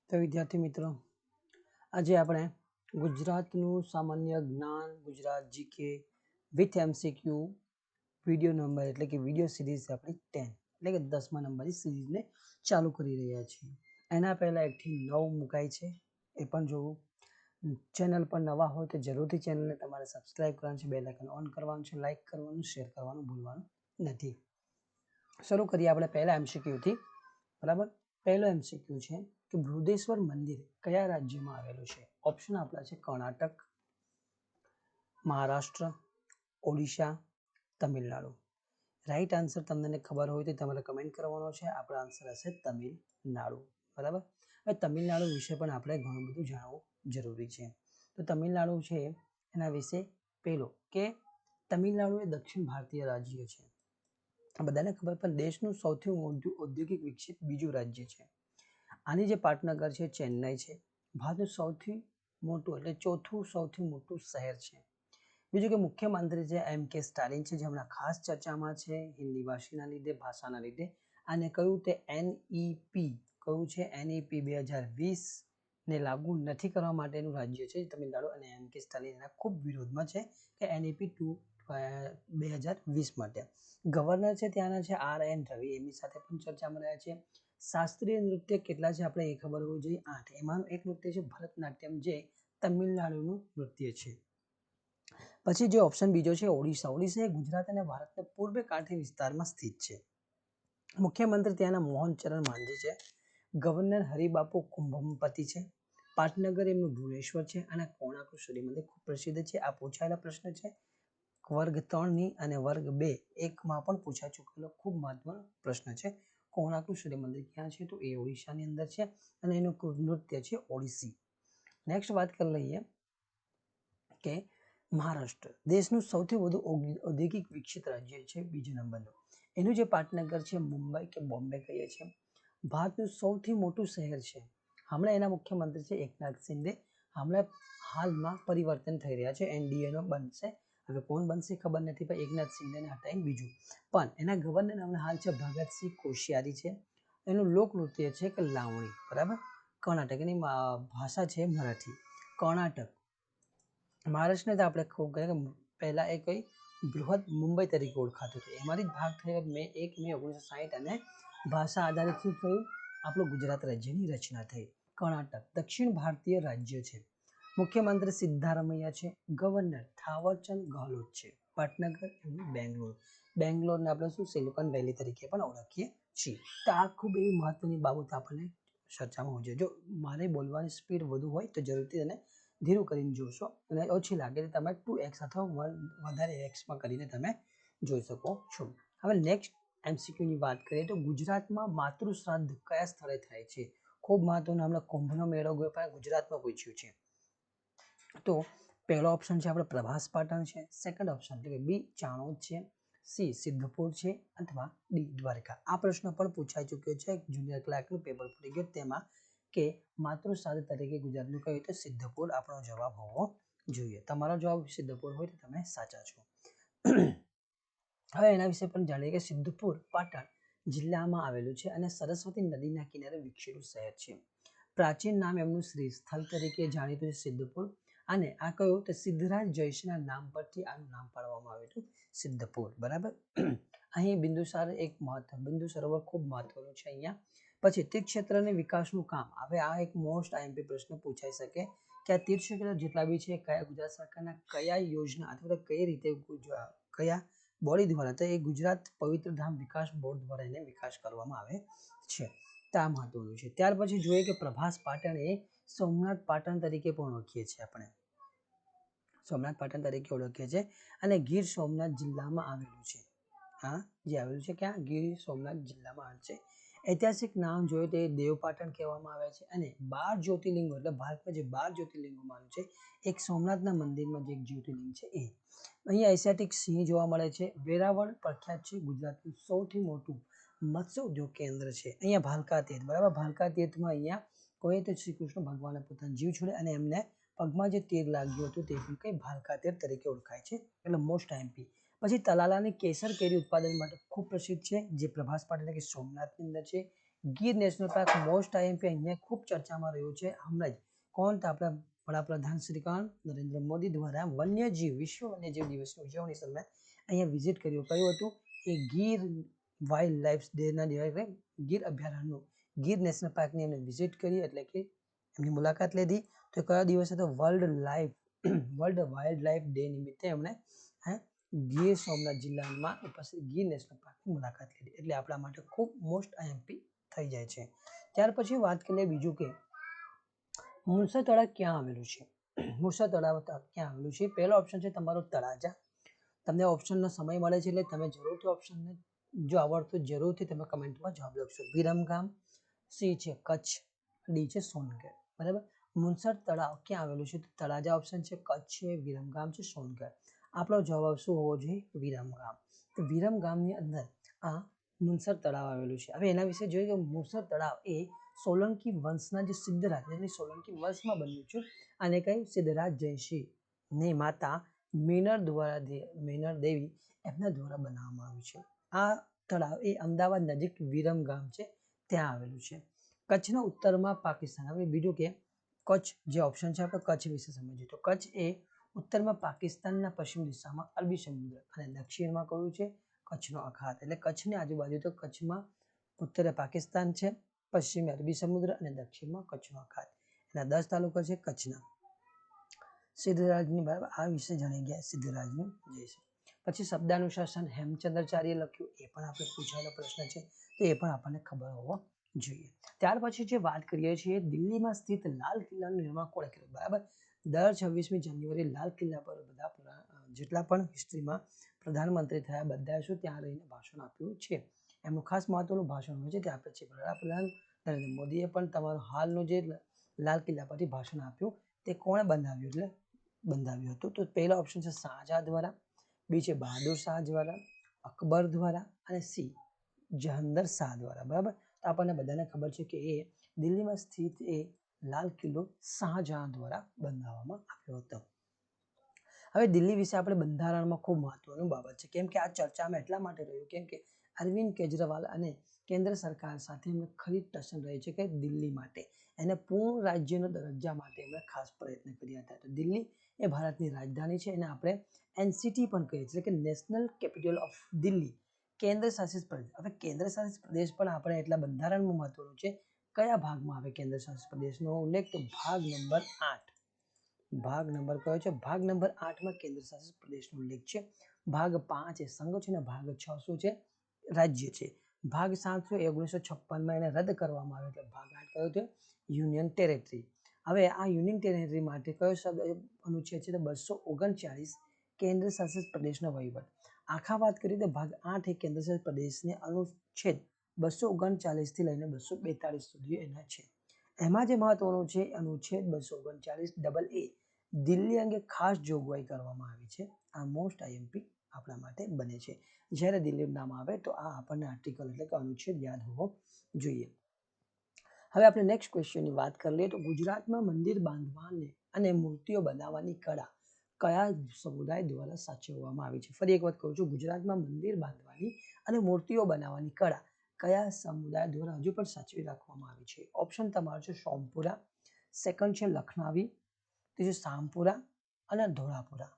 તો વિદ્યાર્થી મિત્રો, આજે આપણે ગુજરાતનું સામાન્ય જ્ઞાન Gujarat GK with MCQ video number એટલે કે વિડીયો સિરીઝ આપણી 10 એટલે કે 10મા નંબરની સિરીઝને ચાલુ કરી રહ્યા છીએ. એના પહેલા 1 થી 9 મુકાય છે, એ પણ જોવું. ચેનલ પર નવા હોય તો જરૂરથી ચેનલને તમારે સબસ્ક્રાઇબ કરવાનું છે, બેલ આઇકન ઓન કરવાનું છે, લાઇક કરવાનું, શેર કરવાનું ભૂલવાનું નથી. શરૂ કરીએ આપણે પહેલા એમસીક્યુથી. બરાબર, પહેલો એમસીક્યુ છે કે બૃહદેશ્વર મંદિર કયા રાજ્યમાં આવેલું છે? ઓપ્શન આપેલા છે કર્ણાટક, મહારાષ્ટ્ર, ઓડિશા, તમિલનાડુ. રાઈટ આન્સર તમને ખબર હોય તો તમારે કમેન્ટ કરવાનો છે. આપણો આન્સર હશે તમિલનાડુ. બરાબર, હવે તમિલનાડુ વિશે પણ આપણે ઘણું બધું જાણવું જરૂરી છે. તો તમિલનાડુ છે એના વિશે પહેલો કે તમિલનાડુ એ દક્ષિણ ભારતીય રાજ્ય છે. બધાને ખબર, પણ દેશનું સૌથી મોટું ઔદ્યોગિક વિકસિત બીજું રાજ્ય છે. આની જે પાટનગર છે ચેન્નઈ છે, ભારતનું સૌથી મોટું એટલે ચોથું સૌથી મોટું શહેર છે. બીજું કે મુખ્યમંત્રી છે M.K. સ્ટાલિન છે, જે હમણાં ખાસ ચર્ચામાં છે હિન્દી ભાષીના લીધે, ભાષાના લીધે. અને કયું તે NEP કયું છે? NEP 2020 ને લાગુ નથી કરવા માટેનું રાજ્ય છે તમિલનાડુ, અને M.K. સ્ટાલિન એના ખૂબ વિરોધમાં છે કે NEP 2020 માટે. ગવર્નર છે ત્યાંના છે R.N. રવિ, એમની સાથે પણ ચર્ચામાં રહ્યા છે. શાસ્ત્રીય નૃત્ય કેટલા છે આપણે એ ખબર હોવી જોઈએ, 8. એમાંનું એક નૃત્ય છે ભરતનાટ્યમ, જે તમિલનાડુનું નૃત્ય છે. પછી જે ઓપ્શન બીજો છે ઓડિશા. ઓડિશા એ ગુજરાત અને ભારતના પૂર્વ કાંઠે વિસ્તારમાં સ્થિત છે. મુખ્યમંત્રી ત્યાંના મોહન ચરણ માંઝી છે. ગવર્નર હરિબાપુ કુંભમપતિ છે. પાટનગર એમનું ભુવનેશ્વર છે, અને કોણાર્ક સૂર્ય મંદિર ખૂબ પ્રસિદ્ધ છે. આ પૂછાયેલા પ્રશ્ન છે વર્ગ 3 ની અને વર્ગ 2 એકમાં પણ પૂછાઈ ચૂકેલો ખૂબ મહત્વનો પ્રશ્ન છે. કોણાર્ક સૂર્ય મંદિર ક્યાં છે? તો એ ઓડિશાની અંદર છે, અને એનું નૃત્ય છે ઓડિસી. નેક્સ્ટ વાત કરી લઈએ કે મહારાષ્ટ્ર દેશનું સૌથી વધુ ઔદ્યોગિક વિકસિત રાજ્ય છે, બીજો નંબરનું. એનું જે પાટનગર છે મુંબઈ કે બોમ્બે કહીએ છીએ. ભારતનું સૌથી મોટું શહેર છે. હમણાં એના મુખ્યમંત્રી છે એકનાથ શિંદે. હમણાં હાલમાં પરિવર્તન થઈ રહ્યા છે, NDA નો બનશે. હવે કોણ બનશે ખબર નથી, પણ એકનાથ શિંદેને હટાવીને બીજું. પણ એના ગવર્નર હમણાં હાલ છે ભગતસિંહ કોશિયારી છે. એનું લોકનૃત્ય છે કે લાવણી. બરાબર, કર્ણાટક, એની ભાષા છે મરાઠી. કર્ણાટક. મહારાષ્ટ્રને તો આપણે ખૂબ કહે કે પહેલા એ કઈ બૃહદ મુંબઈ તરીકે ઓળખાતું હતું, એમાંથી જ ભાગ થયો 1 મે 1960, અને ભાષા આધારિત શું થયું? આપણું ગુજરાત રાજ્યની રચના થઈ. કર્ણાટક દક્ષિણ ભારતીય રાજ્ય છે. મુખ્યમંત્રી સિદ્ધારમૈયા છે. ગવર્નર થાવરચંદ ગહલોત છે. પાટનગર એમનું બેંગ્લોર. બેંગ્લોરને આપણે શું સિલિકોન વેલી તરીકે પણ ઓળખીએ છીએ. તો આ ખૂબ એવી મહત્વની બાબત આપણને ચર્ચામાં હોય છે. જો મારે બોલવાની સ્પીડ વધુ હોય તો જરૂરથી એને ધીરું કરીને જોશો, અને ઓછી લાગે તો તમે 2x અથવા વધારે xમાં કરીને તમે જોઈ શકો છો. હવે નેક્સ્ટ MCQની વાત કરીએ તો ગુજરાતમાં માતૃ શ્રાદ્ધ કયા સ્થળે થાય છે? ખૂબ મહત્વનો. હમણાં કુંભનો મેળો ગયો પણ ગુજરાતમાં પૂછ્યું છે. તો પહેલો ઓપ્શન છે આપણે પ્રભાસ પાટણ છે. સેકન્ડ ઓપ્શન એટલે કે બી ચાણોદ છે, સી સિદ્ધપુર છે, અથવા ડી દ્વારકા. આ પ્રશ્ન પણ પૂછાઈ ચૂક્યો છે, જુનિયર ક્લાર્કનું પેપર પડી ગયું તેમાં, કે માતૃ શ્રાદ્ધ તરીકે ગુજરાતનું કયું? તો સિદ્ધપુર આપણો જવાબ હોવો જોઈએ. તમારો જવાબ સિદ્ધપુર હોય તો તમે સાચા છો. હવે એના વિશે પણ જાણીએ કે સિદ્ધપુર પાટણ જિલ્લામાં આવેલું છે, અને સરસ્વતી નદીના કિનારે વિકસેલું શહેર છે. પ્રાચીન નામ એમનું શ્રી સ્થળ તરીકે જાણીતું છે સિદ્ધપુર, અને આ કયું? તો સિદ્ધરાજ જયસિંહના નામ પરથી આનું નામ પાડવામાં આવ્યું હતું સિદ્ધપુર. બરાબર, અહીં બિંદુસાર એક બિંદુ સરોવર ખૂબ મહત્વનું છે અહીંયા. પછી તીર્થક્ષેત્રને વિકાસનું કામ. હવે આ એક મોસ્ટ IMP પ્રશ્ન પૂછાઈ શકે કે આ તીર્થક્ષેત્ર જેટલા બી છે કયા ગુજરાત સરકારના કયા યોજના અથવા કઈ રીતે કયા બોડી દ્વારા, તો એ ગુજરાત પવિત્ર ધામ વિકાસ બોર્ડ દ્વારા એને વિકાસ કરવામાં આવે છે. તો આ મહત્વનું છે. ત્યાર પછી જોઈએ કે પ્રભાસ પાટણ એ સોમનાથ પાટણ તરીકે પણ ઓળખીએ છીએ આપણે. સોમનાથ પાટણ તરીકે ઓળખીએ છીએ, અને ગીર સોમનાથ જિલ્લામાં આવેલું છે. હા, જે આવેલું છે ક્યાં? ગીર સોમનાથ જિલ્લામાં આવેલું છે. ઐતિહાસિક નામ જોઈએ તો એ દેવપાટણ કહેવામાં આવે છે, અને 12 જ્યોતિર્લિંગો એટલે ભારતમાં જે 12 જ્યોતિર્લિંગોમાં છે એક સોમનાથના મંદિરમાં જે એક જ્યોતિર્લિંગ છે એ. અહીંયા એશિયાટિક સિંહ જોવા મળે છે. વેરાવળ પ્રખ્યાત છે, ગુજરાતનું સૌથી મોટું મત્સ્ય ઉદ્યોગ કેન્દ્ર છે. અહીંયા ભાલકા તીર્થ. બરાબર, ભાલકા તીર્થમાં અહીંયા કોઈ તો શ્રી કૃષ્ણ ભગવાને પોતાનો જીવ છોડે, અને એમને પગમાં જે તીર લાગ્યું હતું તે પણ કઈ ભાલકા તીર્થ તરીકે ઓળખાય છે, એટલે મોસ્ટ IMP. પછી તલાલાની કેસર કેરી ઉત્પાદન માટે ખૂબ પ્રસિદ્ધ છે, જે પ્રભાસ પાટણ કે સોમનાથની અંદર છે. Gir national park most IMP અહીંયા ખૂબ ચર્ચામાં રહ્યું છે. હમણાં જ કોણ તો આપણા વડાપ્રધાન શ્રી નરેન્દ્ર મોદી દ્વારા વિશ્વ વન્યજીવ દિવસની ઉજવણી સમયે અહીંયા વિઝિટ કર્યું હતું એ ગીર વાઇલ્ડ લાઇફ ડેના દિવસે ગીર અભયારણ્યનું ગીર નેશનલ પાર્કની એમને વિઝિટ કરી એટલે કે એમની મુલાકાત લીધી. તો કયા દિવસે તો વર્લ્ડ વાઇલ્ડ લાઇફ ડે નિમિત્તે એમણે ગીર સોમનાથ જિલ્લામાં ઉપસ્થિત ગીર નેશનલ પાર્કની મુલાકાત લીધી એટલે આપણા માટે ખૂબ મોસ્ટ આઈએમપી થઈ જાય છે. ત્યાર પછી વાત કરીએ બીજું કે મૂળસા તળાવ ક્યાં આવેલું છે. મૂળસા તળાવ ક્યાં આવેલું છે? પહેલો ઓપ્શન છે તમારો તળાજા. તમને ઓપ્શનનો સમય મળે છે એટલે તમે જરૂરથી ઓપ્શનને જો આવડતું જરૂરથી તમે કમેન્ટમાં જવાબ લખશો. વિરમગામ, સી છે કચ્છ, ડી છે સોનગઢ. બરાબર. મૂળસા તળાવ ક્યાં આવેલું છે? તો તળાજા ઓપ્શન છે, કચ્છ છે, વિરમગામ છે, સોનગઢ. આપણો જવાબ શું હોવો જોઈએ? વિરમગામ. તો વિરમગામની અંદર આ મૂળસા તળાવ આવેલું છે. હવે એના વિશે જોઈએ કે મૂળસા તળાવ એ સોલંકી વંશના જે સિદ્ધરાજ એટલે સોલંકી વંશમાં બન્યું છે અને કઈ સિદ્ધરાજ જયસિંહ ની માતા મેનર દેવી એમના દ્વારા બનાવવામાં આવ્યું છે. આ તળાવ એ અમદાવાદ નજીક વિરમગામ છે ત્યાં આવેલું છે. કચ્છના ઉત્તરમાં પાકિસ્તાન. હવે બીજું કે કચ્છ જે ઓપ્શન છે આપણે કચ્છ વિશે સમજીએ તો કચ્છ એ ઉત્તરમાં પાકિસ્તાનના પશ્ચિમ દિશામાં અરબી સમુદ્ર અને દક્ષિણમાં કયું છે? કચ્છનો અખાત. એટલે કચ્છની આજુબાજુ તો કચ્છમાં ઉત્તરે પાકિસ્તાન છે, પશ્ચિમે અરબી સમુદ્ર અને દક્ષિણમાં કચ્છનો અખાત. એના 10 તાલુકા છે કચ્છના. સિદ્ધરાજની બરાબર આ વિશે જાણી ગયા સિદ્ધરાજનું જયસિંહ. પછી શબ્દાનુશાસન હેમચંદ્રાચાર્ય લખ્યું એ પણ આપણે પૂછાયેલો પ્રશ્ન છે તો એ પણ આપણને ખબર હોવો જોઈએ. ત્યાર પછી જે વાત કરીએ છીએ દિલ્હીમાં સ્થિત લાલ કિલ્લાનું નિર્માણ કોણે કર્યું? બરાબર. દર 26મી જાન્યુઆરી લાલ કિલ્લા પર બધા જેટલા પણ હિસ્ટ્રીમાં પ્રધાનમંત્રી થયા બધા શું ત્યાં રહીને ભાષણ આપ્યું છે. એમનું ખાસ મહત્વનું ભાષણ હોય છે તે આપે છે. વડાપ્રધાન નરેન્દ્ર મોદીએ પણ તમારું હાલનું જે લાલ કિલ્લા પરથી ભાષણ આપ્યું તે કોણે બંધાવ્યું હતું? તો પહેલો ઓપ્શન છે શાહજહાં દ્વારા, બી છે બહાદુર શાહ દ્વારા, અકબર દ્વારા અને સી જહાંગીર શાહ દ્વારા. બરાબર. તો આપણને બધાને ખબર છે કે એ દિલ્હીમાં સ્થિત એ લાલ કિલ્લો શાહજહાં દ્વારા બંધાવવામાં આવ્યો હતો. હવે દિલ્હી વિશે આપણે બંધારણમાં ખૂબ મહત્વનું બાબત છે કેમ કે આ ચર્ચામાં એટલા માટે રહ્યું કેમ કે અરવિંદ કેજરીવાલ અને કેન્દ્ર સરકાર સાથે એમને ખરી ટસન રહી છે કે દિલ્હી માટે એને પૂર્ણ રાજ્યનો દરજ્જા માટે એમણે ખાસ પ્રયત્ન કર્યા હતા. તો દિલ્હી એ ભારતની રાજધાની છે એને આપણે એનસીટી પણ કહીએ છીએ કે નેશનલ કેપિટલ ઓફ દિલ્હી, કેન્દ્ર શાસિત પ્રદેશ. હવે કેન્દ્ર શાસિત પ્રદેશ પણ આપણે એટલા બંધારણમાં મહત્વનું છે. કયા ભાગમાં આવે કેન્દ્ર શાસિત પ્રદેશનો ઉલ્લેખ? તો ભાગ નંબર 8. ભાગ નંબર કયો છે? ભાગ નંબર 8માં કેન્દ્ર શાસિત પ્રદેશનો ઉલ્લેખ છે. ભાગ 5 એ સંઘ છે અને ભાગ 6 શું છે? રાજ્ય છે. ભાગ 7 શું 1956માં એને રદ કરવામાં આવ્યો એટલે ભાગ 8 કયો છે? Union territory. હવે આ યુનિયન ટેરેટરી માટે કયો અનુચ્છેદ છે? તો 239 કેન્દ્ર શાસિત પ્રદેશનો વહીવટ. આખા વાત કરીએ તો ભાગ 8 એ કેન્દ્ર શાસિત પ્રદેશને અનુચ્છેદ 239 થી લઈને 242 સુધી એના છે. એમાં જે મહત્વનું છે અનુચ્છેદ 239 AA દિલ્હી અંગે ખાસ જોગવાઈ કરવામાં આવી છે. આ મોસ્ટ આઈએમપી આપણા માટે બને છે. જ્યારે દિલ્હીનું નામ આવે તો આ આપણને આર્ટિકલ એટલે કે અનુચ્છેદ યાદ હોવો જોઈએ. હવે આપણે નેક્સ્ટ ક્વેશ્ચનની વાત કરી લઈએ તો ગુજરાતમાં મંદિર બાંધવાની અને મૂર્તિઓ બનાવવાની કળા કયા સમુદાય દ્વારા સાચવવામાં આવી છે? ફરી એક વાત કહું છું, ગુજરાતમાં મંદિર બાંધવાની અને મૂર્તિઓ બનાવવાની કળા કયા સમુદાય દ્વારા હજુ પણ સાચવી રાખવામાં આવી છે? ઓપ્શન તમારો છે સોમપુરા, સેકન્ડ છે લખનવી, ત્રીજું સામપુરા અને ધોળાપુરા.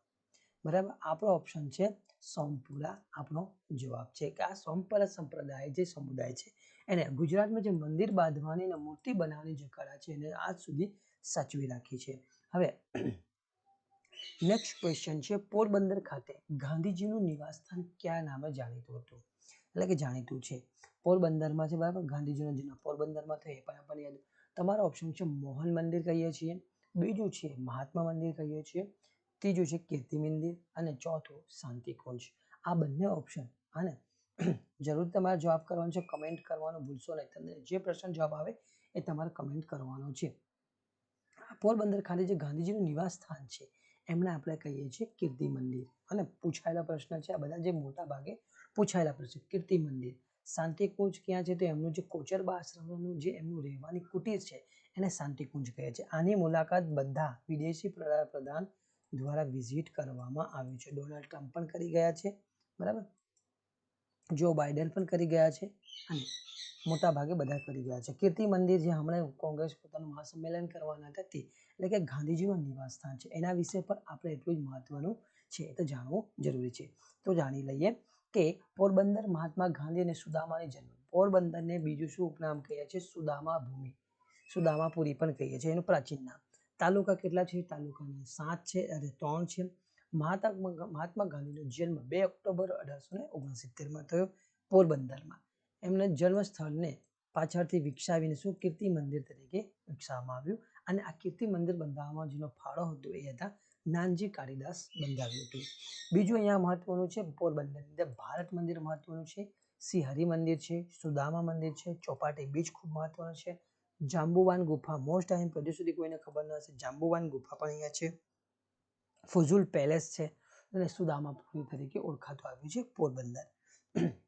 બરાબર. આપણો ઓપ્શન છે સોમપુરા આપણો જવાબ છે કે આ સોમપુરા સંપ્રદાય જે સમુદાય છે એને ગુજરાતમાં જે મંદિર બાંધવાની અને મૂર્તિ બનાવવાની જે કળા છે એને આજ સુધી સાચવી રાખી છે. હવે નેક્સ્ટ ક્વેશ્ચન છે પોરબંદર ખાતે ગાંધીજીનું નિવાસસ્થાન કયા નામે જાણીતું હતું? એટલે કે જાણીતું છે. પોરબંદરમાં છે બરાબર. ગાંધીજીનો જન્મ પોરબંદરમાં થયો એ પણ આપણને યાદ. તમારો ઓપ્શન છે મોહન મંદિર કહીએ છીએ, બીજું છે મહાત્મા મંદિર કહીએ છીએ, ત્રીજું છે કીર્તિ મંદિર અને ચોથું શાંતિકુંજ. આ બંને ઓપ્શન અને જરૂર તમારે જવાબ કરવાનો છે. કમેન્ટ કરવાનું ભૂલશો નહીં. તમને જે પ્રશ્ન જવાબ આવે એ તમારે કમેન્ટ કરવાનો છે. પોરબંદર ખાતે જે ગાંધીજીનું નિવાસ સ્થાન છે એમને આપણે કહીએ છીએ કીર્તિ મંદિર. અને પૂછાયેલા પ્રશ્ન છે આ બધા જે મોટા ભાગે પૂછાયેલા પ્રશ્ન. કીર્તિ મંદિર. શાંતિકુંજ ક્યાં છે? તો એમનું જે કોચરબા આશ્રમનું જે એમનું રહેવાની કુટીર છે એને શાંતિકુંજ કહે છે. આની મુલાકાત બધા વિદેશી પ્રધાન દ્વારા વિઝિટ કરવામાં આવ્યું છે. ડોનાલ્ડ ટ્રમ્પ પણ કરી ગયા છે. બરાબર. જો બાઇડન પણ કરી ગયા છે અને મોટા ભાગે બધા કરી ગયા છે. કીર્તિ મંદિર જે હમણાં કોંગ્રેસ પોતાનું મહાસંમેલન કરવાના હતી એટલે કે ગાંધીજીનું નિવાસ સ્થાન છે, એના વિશે પણ આપણે એટલું જ મહત્વનું છે તો જાણવું જરૂરી છે. તો જાણી લઈએ કે પોરબંદર મહાત્મા ગાંધી અને સુદામાની જન્મ. પોરબંદરને બીજું શું ઉપનામ કહીએ છીએ? સુદામા ભૂમિ, સુદામાપુરી પણ કહીએ છીએ, એનું પ્રાચીન નામ. તાલુકા કેટલા છે? તાલુકાના 7 છે અને 3 છે. મહાત્મા ગાંધીનો જન્મ 2 ઓક્ટોબર 1869 થયો પોરબંદરમાં. એમના જન્મ સ્થળને પાછળથી વિકસાવીને શું કીર્તિ મંદિર તરીકે વિકસાવવામાં આવ્યું અને આ કીર્તિ મંદિર બંધાવવામાં જેનો ફાળો હતો એ હતા નાનજી કાળીદાસ બંધાવ્યું હતું. બીજું અહીંયા મહત્વનું છે પોરબંદરની અંદર ભારત મંદિર મહત્વનું છે, શ્રી હરિ મંદિર છે, સુદામા મંદિર છે, ચોપાટી બીચ ખૂબ મહત્વનું છે, જાંબુવાન ગુફા મોસ્ટ ટાઈમ હજુ સુધી કોઈને ખબર ન હશે, જાંબુવાન ગુફા પણ અહીંયા છે, ફુઝુલ પેલેસ છે અને સુદામાપુરી તરીકે ઓળખાતું આવ્યું છે પોરબંદર.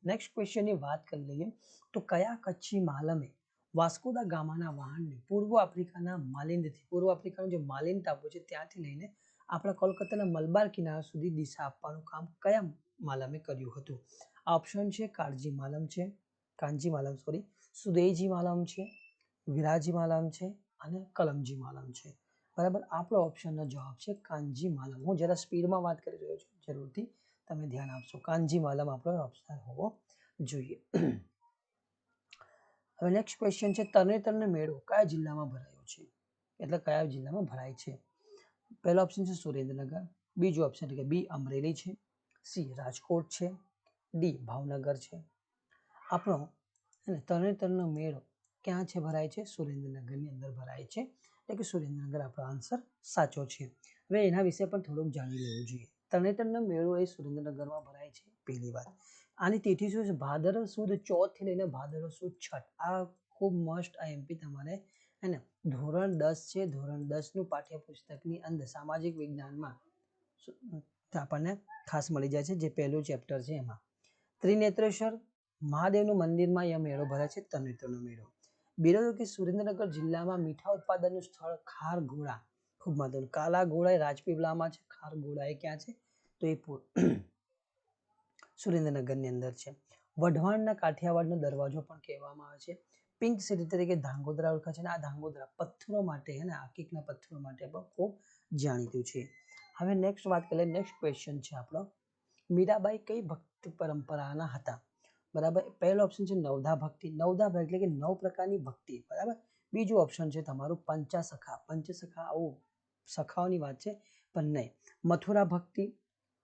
નેક્સ્ટ ક્વેશ્ચનની વાત કરી લઈએ તો કયા કચ્છી માલમે વાસ્કો દા ગામાના વહાણને પૂર્વ આફ્રિકાના માલિંદથી, પૂર્વ આફ્રિકાનો જે માલિંદ ટાપુ છે ત્યાંથી લઈને આપણા કોલકાતાના મલબાર કિનારા સુધી દિશા આપવાનું કામ કયા માલમે કર્યું હતું? આ ઓપ્શન છે કાંજી માલમ, સુદેજી માલમ છે, વિરાજી માલમ છે અને કલમજી માલમ છે. બરાબર, આપણો ઓપ્શનનો જવાબ છે કાંજી માલમ. હું જરા સ્પીડમાં વાત કરી રહ્યો છું, જરૂરથી તમે ધ્યાન આપશો. કાંજી માલમ આપણો ઓપ્શન હોવો જોઈએ. હવે નેક્સ્ટ ક્વેશ્ચન છે તરણેતરનો મેળો કયા જિલ્લામાં ભરાયો છે? એટલે કયા જિલ્લામાં ભરાય છે? પહેલો ઓપ્શન છે સુરેન્દ્રનગર, બીજો ઓપ્શન છે કે બી અમરેલી છે, સી રાજકોટ છે, ડી ભાવનગર છે. આપણો તરણેતરનો મેળો ક્યાં છે ભરાય છે? સુરેન્દ્રનગરની અંદર ભરાય છે, એટલે કે સુરેન્દ્રનગર આપણો આન્સર સાચો છે. હવે એના વિશે પણ થોડુંક જાણી લેવું જોઈએ. તરણેતરનો મેળો એ સુરેન્દ્રનગરમાં ભરાય છે પહેલી વાત. આની તિથિ શું છે? ભાદરવ સુદ 14 થી લઈને ભાદરવ સુદ 6. આ ખૂબ મસ્ટ એમપી તમારે હે ને ધોરણ 10 છે, ધોરણ 10 નું પાઠ્યપુસ્તકની અંદર સામાજિક વિજ્ઞાનમાં આપણને ખાસ મળી જાય છે, જે પહેલું ચેપ્ટર છે એમાં. ત્રિનેત્રેશ્વર મહાદેવનું મંદિરમાં એ મેળો ભરાય છે, તરણેતરનો મેળો. બીજો કે સુરેન્દ્રનગર જિલ્લામાં મીઠા ઉત્પાદનનું સ્થળ ખારગોળા ખૂબ મહત્વનું. કાલા ઘોડા એ રાજપીપળામાં છે, ખારગોળા એ ક્યાં છે? તો એ સુરેન્દ્રનગરની અંદર છે. વઢવાણના કાઠિયાવાડનો દરવાજો પણ કહેવામાં આવે છે. પિંક સિટી તરીકે ધાંગોધરા ઓળખાય છે અને આ ધાંગોધરા પથ્થરો માટે અને આકીકના પથ્થરો માટે પણ ખૂબ જાણીતું છે. હવે નેક્સ્ટ વાત કરીએ. નેક્સ્ટ ક્વેશ્ચન છે આપણો મીરાબાઈ કઈ ભક્તિ પરંપરાના હતા? બરાબર, પહેલો ઓપ્શન છે નવધા ભક્તિ. નવધા ભક્તિ એટલે કે 9 પ્રકારની ભક્તિ. બરાબર, બીજું ઓપ્શન છે તમારું પંચાસખા. પંચસખા આવું સખાઓની વાત છે પણ નહીં. મથુરા ભક્તિ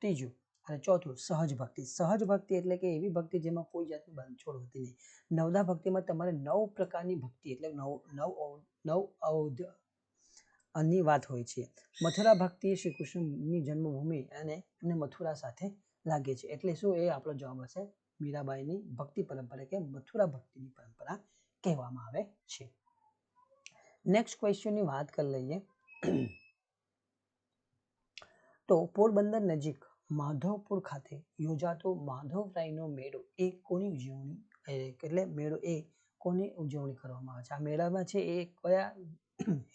ત્રીજું અને ચોથું સહજ ભક્તિ. સહજ ભક્તિ એટલે કે એવી ભક્તિ જેમાં કોઈ જાતની બાંધછોડ હોતી નહીં. નવધા ભક્તિમાં તમારે 9 પ્રકારની ભક્તિ એટલે નવ અવધની વાત હોય છે. મથુરા ભક્તિ એ શ્રી કૃષ્ણની જન્મભૂમિ અને એમને મથુરા સાથે લાગે છે, એટલે શું એ આપણો જવાબ હશે મીરાબાઈની ભક્તિ પરંપરા કે મથુરા ભક્તિની પરંપરા કહેવામાં આવે છે. નેક્સ્ટ ક્વેશ્ચનની વાત કરી લઈએ તો પોરબંદર નજીક માધવપુર ખાતે યોજાતો માધવરાયનો મેળો એ કોની ઉજવણી એટલે મેળો એ કોની ઉજવણી કરવામાં આવે છે? આ મેળામાં છે એ કયા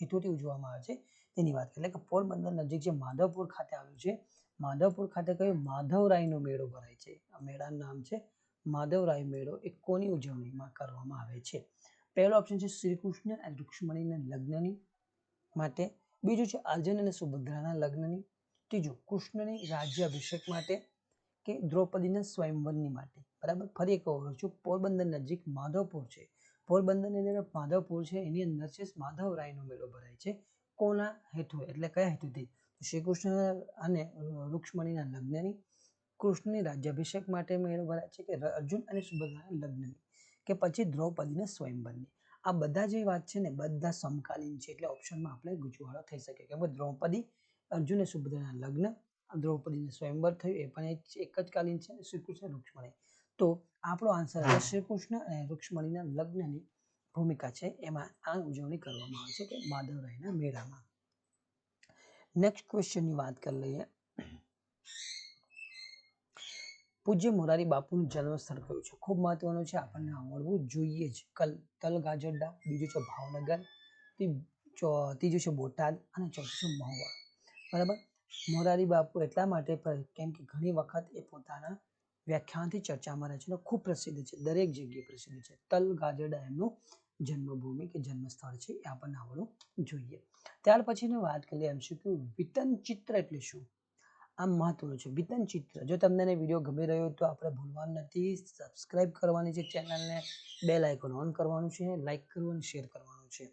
હેતુથી ઉજવવામાં આવે છે તેની વાત. એટલે કે પોરબંદર નજીક જે માધવપુર ખાતે આવ્યું છે, માધવપુર ખાતે કયો માધવરાયનો મેળો ભરાય છે? આ મેળાનું નામ છે માધવરાય મેળો. એ કોની ઉજવણીમાં કરવામાં આવે છે? પહેલો ઓપ્શન છે શ્રી કૃષ્ણ અને રૂક્ષ્મણીના લગ્નની માટે, બીજું છે અર્જુન અને સુભદ્રાના લગ્નની, ત્રીજું કૃષ્ણની રાજ્યાભિષેક માટે કે દ્રૌપદીના સ્વયંવરની માટે. બરાબર, ફરી એક કહું છું, પોરબંદર નજીક માધવપુર છે, પોરબંદરની અંદર માધવપુર છે, એની અંદર છે માધવરાયનો મેળો ભરાય છે. કોના હેતુ એટલે કયા હેતુથી? શ્રી કૃષ્ણ અને રૂક્ષ્મણીના લગ્નની, કૃષ્ણની રાજ્યાભિષેક માટે મેળો ભરાય છે, કે અર્જુન અને સુભદ્રાના લગ્નની, કે પછી દ્રૌપદીના સ્વયંવરની. આ બધા જે વાત છે ને બધા સમકાલીન છે, એટલે ઓપ્શનમાં આપણે ગૂંચવાડો થઈ શકે. કેમ કે દ્રૌપદી અર્જુન અને સુભદ્રાના લગ્ન, દ્રૌપદીનું સ્વયંવર થયું એ પણ એક જ કાલીન છે. શ્રી કૃષ્ણ રૂક્ષ્મણી, તો આપણો આન્સર છે શ્રી કૃષ્ણ અને રૂક્ષ્મણીના લગ્નની ભૂમિકા છે એમાં આ ઉજવણી કરવામાં આવે છે કે માધવરાયના મેળામાં. નેક્સ્ટ ક્વેશ્ચનની વાત કરી લઈએ. પૂજ્ય મોરારી બાપુનું જન્મસ્થળ કયું છે? ખૂબ મહત્વનું છે, આપણને આવડવું જોઈએ જ. તલગાજરડા, બીજું છે ભાવનગર, ત્રીજું છે બોટાદ અને ચોથું છે મહુવા. બરાબર, મોરારી બાપુ એટલા માટે કેમ કે ઘણી વખત એ પોતાના વ્યાખ્યાનથી ચર્ચામાં રહે છે અને ખૂબ પ્રસિદ્ધ છે, દરેક જગ્યાએ પ્રસિદ્ધ છે. તલ ગાજરડા એમનું જન્મભૂમિ કે જન્મસ્થળ છે, એ આપણને આવડવું જોઈએ. ત્યાર પછીની વાત કરીએ MCQ, વિતન ચિત્ર એટલે શું? આ મહત્વનું છે. વિતન ચિત્ર, જો તમને વિડીયો ગમી રહ્યો તો આપણે ભૂલવાનું નથી, સબસ્ક્રાઇબ કરવાની છે ચેનલને, બેલ આઇકોન ઓન કરવાનું છે, લાઈક કરવાનું, શેર કરવાનું છે,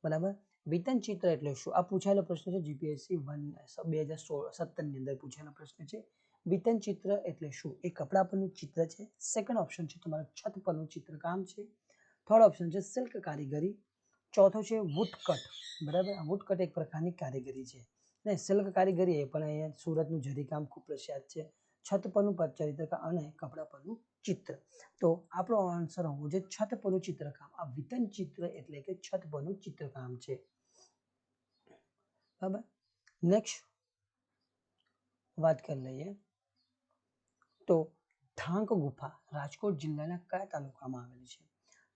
બરાબર. વિતન ચિત્ર એટલે શું? આ પૂછાયેલો પ્રશ્ન છે, જીપીએસસી 2017 ની અંદર પૂછાયેલો પ્રશ્ન છે. વિતન ચિત્ર એટલે શું? એ કપડા પરનું ચિત્ર છે. સેકન્ડ ઓપ્શન છે તમારું છત પરનું ચિત્રકામ છે. થર્ડ ઓપ્શન છે સિલ્ક કારીગરી. ચોથો છે વુડકટ, બરાબર. વુડકટ એક પ્રકારની કારીગરી છે ને સિલ્ક કારીગરી એ પણ અહીંયા સુરતનું જરીકામ ખૂબ પ્રખ્યાત છે. છત પરનું ચિત્રકામ અને કપડા પરનું ચિત્ર. તો આપણો આન્સર હોવો જોઈએ છત પરનું ચિત્રકામ. આ વિતન ચિત્ર એટલે કે છત પરનું ચિત્રકામ છે, બરાબર. નેક્સ્ટ વાત કરી લઈએ તો ધાંક ગુફા રાજકોટ જિલ્લાના કયા તાલુકામાં આવેલી છે?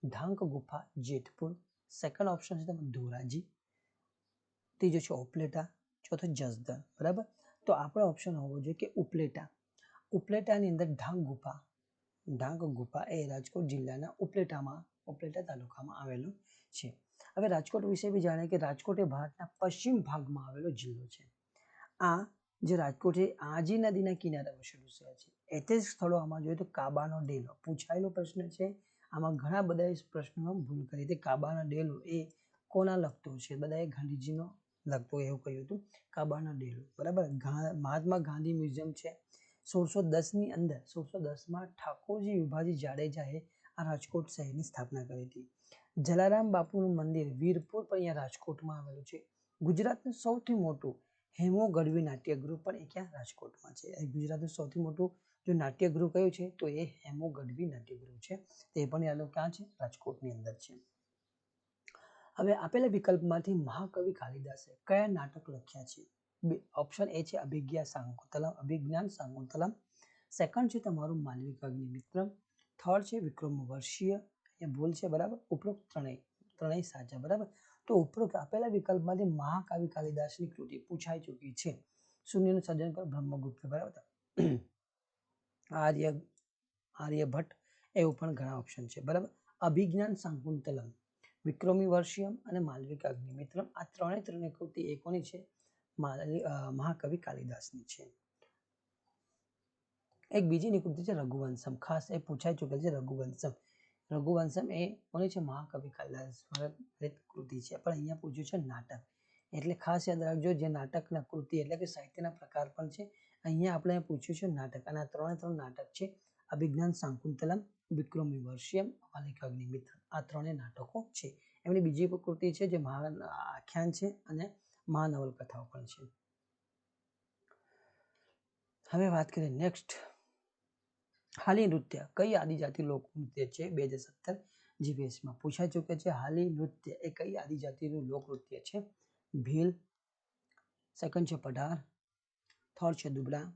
ધાંક ગુફા જેતપુર. સેકન્ડ ઓપ્શન છે તમારે ધોરાજી. ત્રીજો છે ઉપલેટા. ચોથો જસદણ, બરાબર. તો આપણો ઓપ્શન હોવો જોઈએ કે ઉપલેટા. ઉપલેટાની અંદર ધાંક ગુફા એ રાજકોટ જિલ્લાના ઉપલેટા તાલુકામાં આવેલું છે. હવે રાજકોટ વિશે બી જાણીએ કે રાજકોટ એ ભારતના પશ્ચિમ ભાગમાં આવેલો જિલ્લો છે. આ જે રાજકોટ છે આજી નદીના કિનારે વસેલું શહેર છે. ઐતિહાસિક સ્થળો આમાં જોઈએ તો કાબાનો ડેલો પૂછાયેલો પ્રશ્ન છે. આમાં ઘણા બધા પ્રશ્નો ભૂલ કરી હતી. કાબાનો ડેલો એ કોના લગતો છે? બધાએ ગાંધીજીનો લગતો એવું કહ્યું હતું. કાબાનો ડેલો, બરાબર. મહાત્મા ગાંધી મ્યુઝિયમ છે. 1610 ની અંદર 1610માં ઠાકોરજી વિભાજી જાડેજાએ આ રાજકોટ શહેરની સ્થાપના કરી હતી. જલારામ બાપુનું મંદિર વીરપુર પણ અહીંયા રાજકોટમાં આવેલું છે. ગુજરાતનું સૌથી મોટું હેમો ગઢવી નાટ્યગૃહ પણ એ ક્યાં રાજકોટમાં છે. ગુજરાતનું સૌથી મોટું જો નાટ્યગૃહ કયું છે તો એ હેમો ગઢવી નાટ્યગૃહ છે. તે પણ યાદ ક્યાં છે? રાજકોટની અંદર છે. હવે આપેલા વિકલ્પમાંથી મહાકવિ કાલિદાસે કયા નાટક લખ્યા છે? ઓપ્શન એ છે અભિજ્ઞાન શાકુંતલમ. સેકન્ડ છે તમારું માલવિક અગ્નિમિત્રમ. થર્ડ છે વિક્રમોર્વશીય. એ ભૂલ છે, બરાબર. ઉપરોક્ત ત્રણેય સાચા, બરાબર. તો ઉપરોક્ત આપેલા વિકલ્પમાંથી મહાકવિ કાલિદાસની કૃતિ પૂછાઈ ચૂકી છે. શૂન્યનું સર્જન કર બ્રહ્મગુપ્ત, બરાબર. આર્યભટ્ટ, એવું પણ ઘણા ઓપ્શન છે, બરાબર. અભિજ્ઞાન શાકુંતલમ, વિક્રમોર્વશીયમ અને માલવિક અગ્નિમિત્રમ આ ત્રણેય કૃતિ એ કોની છે? મહાકવિ કાલિદાસની છે. એક બીજી કૃતિ છે રઘુવંશમ, ખાસ એ પૂછાઈ ચૂકેલ છે રઘુવંશમ. રઘુવંશમ એ કોની છે? મહાકવિ કાલિદાસ કૃતિ છે. પણ અહીંયા પૂછ્યું છે નાટક, એટલે ખાસ યાદ રાખજો જે નાટકના કૃતિ એટલે કે સાહિત્યના પ્રકાર પણ છે. અહીંયા આપણે પૂછ્યું છે નાટક અને આ ત્રણ નાટક છે. અભિજ્ઞાન શાકુંતલમ, વિક્રમોર્વશીયમ, માલવિક અગ્નિમિત્રમ આ ત્રણેય નાટકો છે. એમની બીજી કૃતિ છે જે આખ્યાન છે અને મહાનવલકથાઓ પણ છે. હવે વાત કરીએ નેક્સ્ટ, હાલી નૃત્ય કઈ આદિજાતિ લોકનૃત્ય છે? 2017 જીપીએસસીમાં પૂછાઈ ચૂકે છે. હાલી નૃત્ય એ કઈ આદિજાતિનું લોકનૃત્ય છે? ભીલ. સેકન્ડ છે પઢાર. થર્ડ છે દુબળા.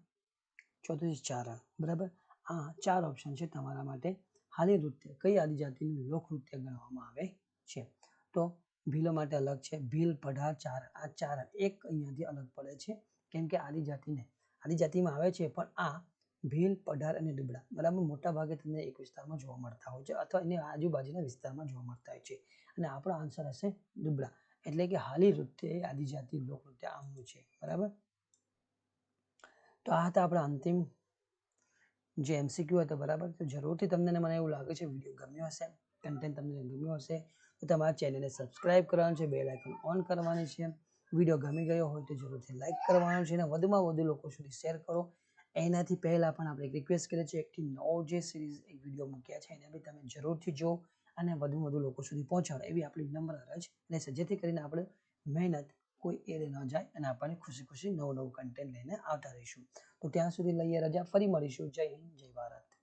ચોથું છે ચારણ, બરાબર. આ 4 ઓપ્શન છે તમારા માટે. હાલી નૃત્ય કઈ આદિજાતિનું લોકનૃત્ય ગણવામાં આવે છે? તો ભીલો માટે અલગ છે. ભીલ, પઢાર, ચારણ, આ ચારણ એક અહીંયાથી અલગ પડે છે કેમ કે આદિજાતિમાં આવે છે, પણ આ ભીલ, પઢાર અને દુબળા, બરાબર, મોટા ભાગે તમને એક વિસ્તારમાં જોવા મળતા હોય છે અથવા એની આજુબાજુના વિસ્તારમાં જોવા મળતા હોય છે. અને આપણો આન્સર હશે દુબળા. એટલે કે હાલી નૃત્ય એ આદિજાતિ લોકનૃત્ય આમનું છે, બરાબર. તો આ હતા આપણા અંતિમ જે MCQ હતો, બરાબર. તો જરૂરથી તમને મને એવું લાગે છે વિડીયો ગમ્યો હશે, કન્ટેન્ટ તમને ગમ્યો હશે તો તમારા ચેનલને સબસ્ક્રાઇબ કરવાનું છે, બેલ આઇકન ઓન કરવાની છે. વિડીયો ગમી ગયો હોય તો જરૂરથી લાઈક કરવાનું છે અને વધુમાં વધુ લોકો સુધી શેર કરો. એનાથી પહેલાં પણ આપણે એક રિક્વેસ્ટ કરીએ છીએ, 1 થી 9 જે સિરીઝ એક વિડીયો મૂક્યા છે એને બી તમે જરૂરથી જુઓ અને વધુ લોકો સુધી પહોંચાડો એવી આપણી નમ્ર અરજ રહેશે, જેથી કરીને આપણે મહેનત કોઈ એળે ન જાય અને આપણને ખુશી નવું કન્ટેન્ટ લઈને આવતા રહીશું. તો ત્યાં સુધી લઈએ રજા, ફરી મળીશું. જય હિન્દ, જય ભારત.